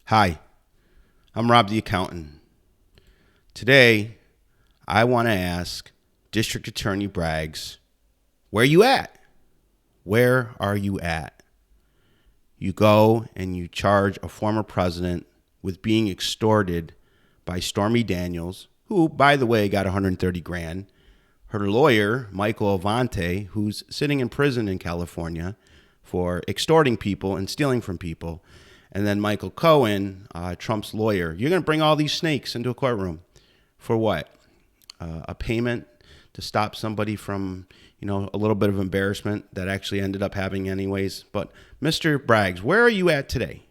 Hi, I'm Rob the accountant. Today, I want to ask District Attorney Braggs, where you at? Where are you at? You go and you charge a former president with being extorted by Stormy Daniels, who, by the way, got 130 grand. Her lawyer, Michael Avante, who's sitting in prison in California for extorting people and stealing from people. And then Michael Cohen, Trump's lawyer. You're going to bring all these snakes into a courtroom for what? A payment to stop somebody from, a little bit of embarrassment that actually ended up having anyways. But Mr. Braggs, where are you at today?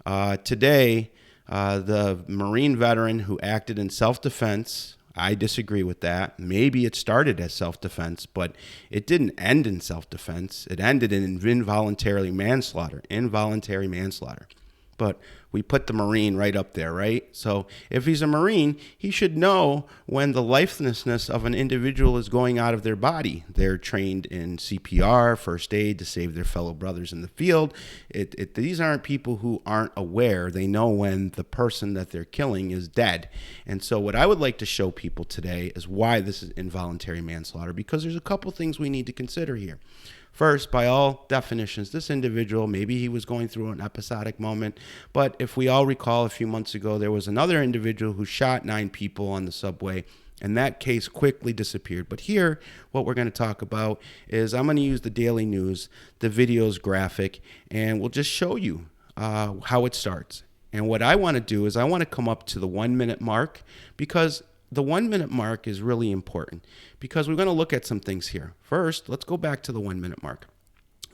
Today, the Marine veteran who acted in self-defense, I disagree with that. Maybe it started as self-defense, but it didn't end in self-defense. It ended in involuntary manslaughter. But we put the Marine right up there, right? So if he's a Marine, he should know when the lifelessness of an individual is going out of their body. They're trained in CPR, first aid to save their fellow brothers in the field. These aren't people who aren't aware. They know when the person that they're killing is dead. And so what I would like to show people today is why this is involuntary manslaughter, because there's a couple things we need to consider here. First, by all definitions, this individual, maybe he was going through an episodic moment, but if we all recall a few months ago, there was another individual who shot 9 people on the subway, and that case quickly disappeared. But here, what we're going to talk about is I'm going to use the Daily News, the video's graphic, and we'll just show you how it starts. And what I want to do is I want to come up to the 1-minute mark, because the 1-minute mark is really important, because we're going to look at some things here. First, let's go back to the 1-minute mark.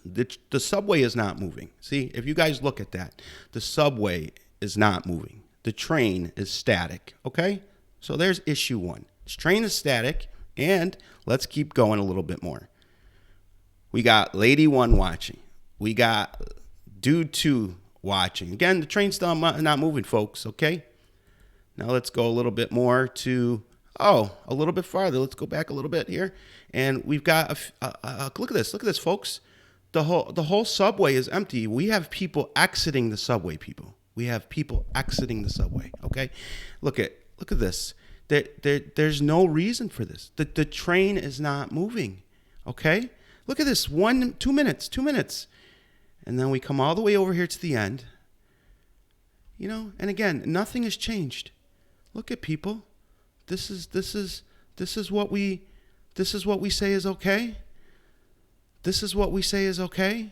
The subway is not moving. See, if you guys look at that, the subway is not moving. The train is static, okay? So there's issue 1. This train is static, and let's keep going a little bit more. We got Lady 1 watching. We got Dude 2 watching. Again, the train's still not moving, folks, okay? Now let's go a little bit more to, a little bit farther. Let's go back a little bit here. And we've got, look at this. Look at this, folks. The whole subway is empty. We have people exiting the subway, people. We have people exiting the subway, okay? Look at this. There's no reason for this. The train is not moving, okay? Look at this. 2 minutes. And then we come all the way over here to the end. And again, nothing has changed. Look at people. This is what we say is okay. This is what we say is okay.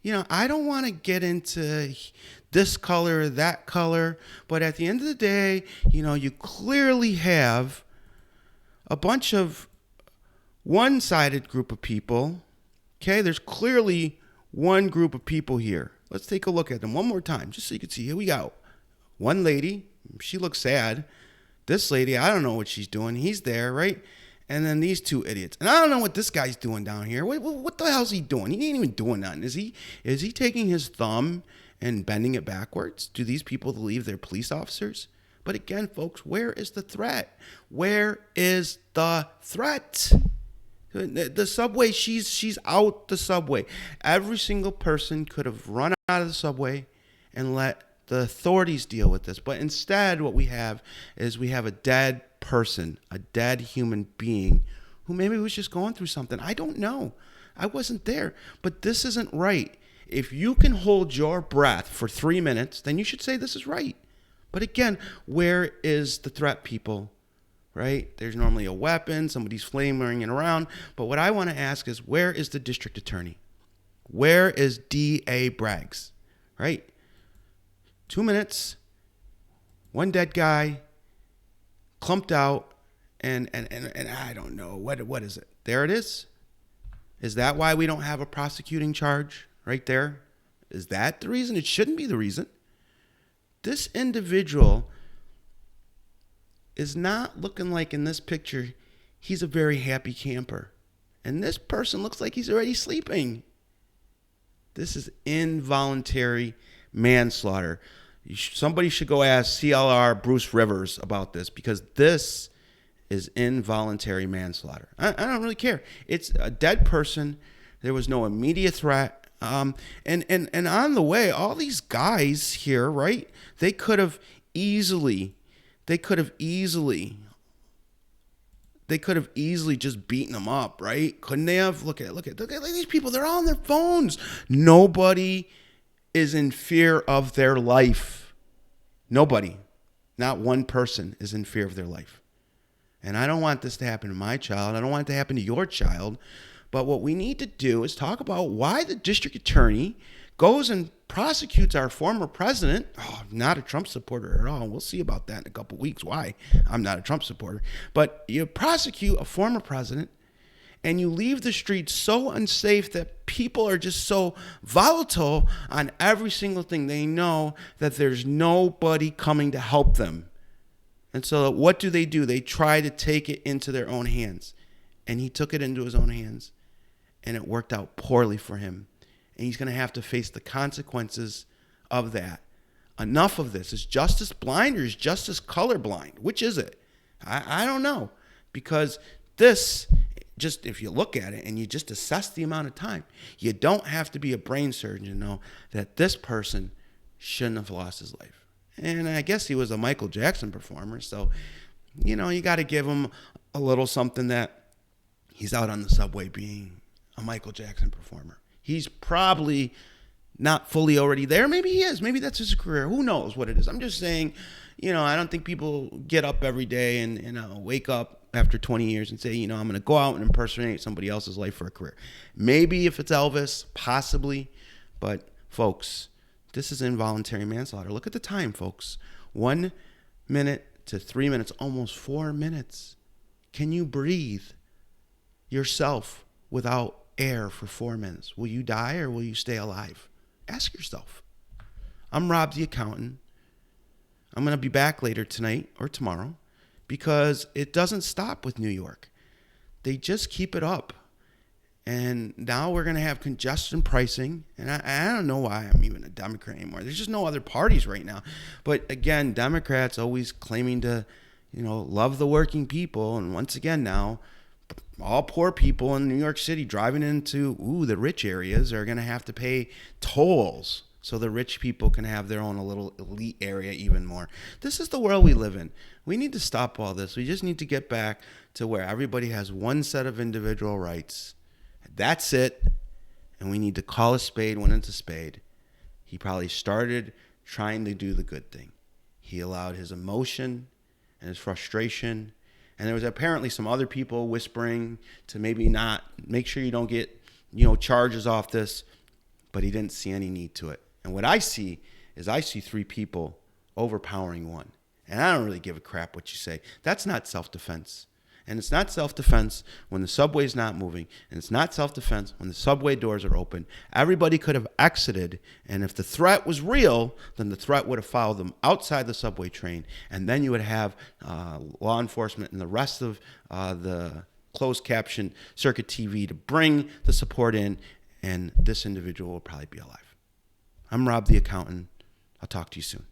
I don't want to get into this color or that color, but at the end of the day, you clearly have a bunch of one-sided group of people. Okay, there's clearly one group of people here. Let's take a look at them one more time, just so you can see. Here we go. One lady, she looks sad. This lady, I don't know what she's doing. He's there, right? And then these 2 idiots. And I don't know what this guy's doing down here. What the hell's he doing? He ain't even doing nothing. Is he taking his thumb and bending it backwards? Do these people believe they're police officers? But again, folks, where is the threat? Where is the threat? The subway, she's out the subway. Every single person could have run out of the subway and let the authorities deal with this. But instead, what we have is we have a dead person, a dead human being who maybe was just going through something. I don't know. I wasn't there. But this isn't right. If you can hold your breath for 3 minutes, then you should say this is right. But again, where is the threat, people? Right? There's normally a weapon. Somebody's flaming it around. But what I want to ask is, where is the district attorney? Where is D.A. Braggs? Right? 2 minutes, one dead guy, clumped out, and I don't know, what is it? There it is. Is that why we don't have a prosecuting charge right there? Is that the reason? It shouldn't be the reason. This individual is not looking like, in this picture, he's a very happy camper. And this person looks like he's already sleeping. This is involuntary manslaughter. Somebody should go ask CLR Bruce Rivers about this, because this is involuntary manslaughter. I don't really care. It's a dead person. There was no immediate threat. And on the way, all these guys here, right? They could have easily, they could have easily just beaten them up, right? Couldn't they have? Look at these people. They're all on their phones. Nobody is in fear of their life. Nobody, not one person is in fear of their life. And I don't want this to happen to my child. I don't want it to happen to your child. But what we need to do is talk about why the district attorney goes and prosecutes our former president. Oh, I'm not a Trump supporter at all. We'll see about that in a couple of weeks, why I'm not a Trump supporter. But you prosecute a former president and you leave the streets so unsafe that people are just so volatile on every single thing. They know that there's nobody coming to help them. And so what do? They try to take it into their own hands. And he took it into his own hands. And it worked out poorly for him. And he's going to have to face the consequences of that. Enough of this. Is justice blind or is justice colorblind? Which is it? I don't know. Because this, just if you look at it and you just assess the amount of time, you don't have to be a brain surgeon to know that this person shouldn't have lost his life. And I guess he was a Michael Jackson performer. So, you got to give him a little something that he's out on the subway being a Michael Jackson performer. He's probably not fully already there. Maybe he is. Maybe that's his career. Who knows what it is? I'm just saying, I don't think people get up every day and wake up after 20 years and say, I'm going to go out and impersonate somebody else's life for a career. Maybe if it's Elvis, possibly. But, folks, this is involuntary manslaughter. Look at the time, folks. 1 minute to 3 minutes, almost 4 minutes. Can you breathe yourself without air for 4 minutes? Will you die or will you stay alive? Ask yourself. I'm Rob the accountant. I'm going to be back later tonight or tomorrow because it doesn't stop with New York. They just keep it up. And now we're going to have congestion pricing. And I don't know why I'm even a Democrat anymore. There's just no other parties right now. But again, Democrats always claiming to, love the working people. And once again now, all poor people in New York City driving into the rich areas are going to have to pay tolls so the rich people can have their own little elite area even more. This is the world we live in. We need to stop all this. We just need to get back to where everybody has one set of individual rights. That's it. And we need to call a spade when it's a spade. He probably started trying to do the good thing. He allowed his emotion and his frustration. And there was apparently some other people whispering to maybe not make sure you don't get, charges off this. But he didn't see any need to it. And what I see is 3 people overpowering one. And I don't really give a crap what you say. That's not self-defense. And it's not self-defense when the subway's not moving. And it's not self-defense when the subway doors are open. Everybody could have exited. And if the threat was real, then the threat would have followed them outside the subway train. And then you would have law enforcement and the rest of the closed caption circuit TV to bring the support in. And this individual will probably be alive. I'm Rob the accountant. I'll talk to you soon.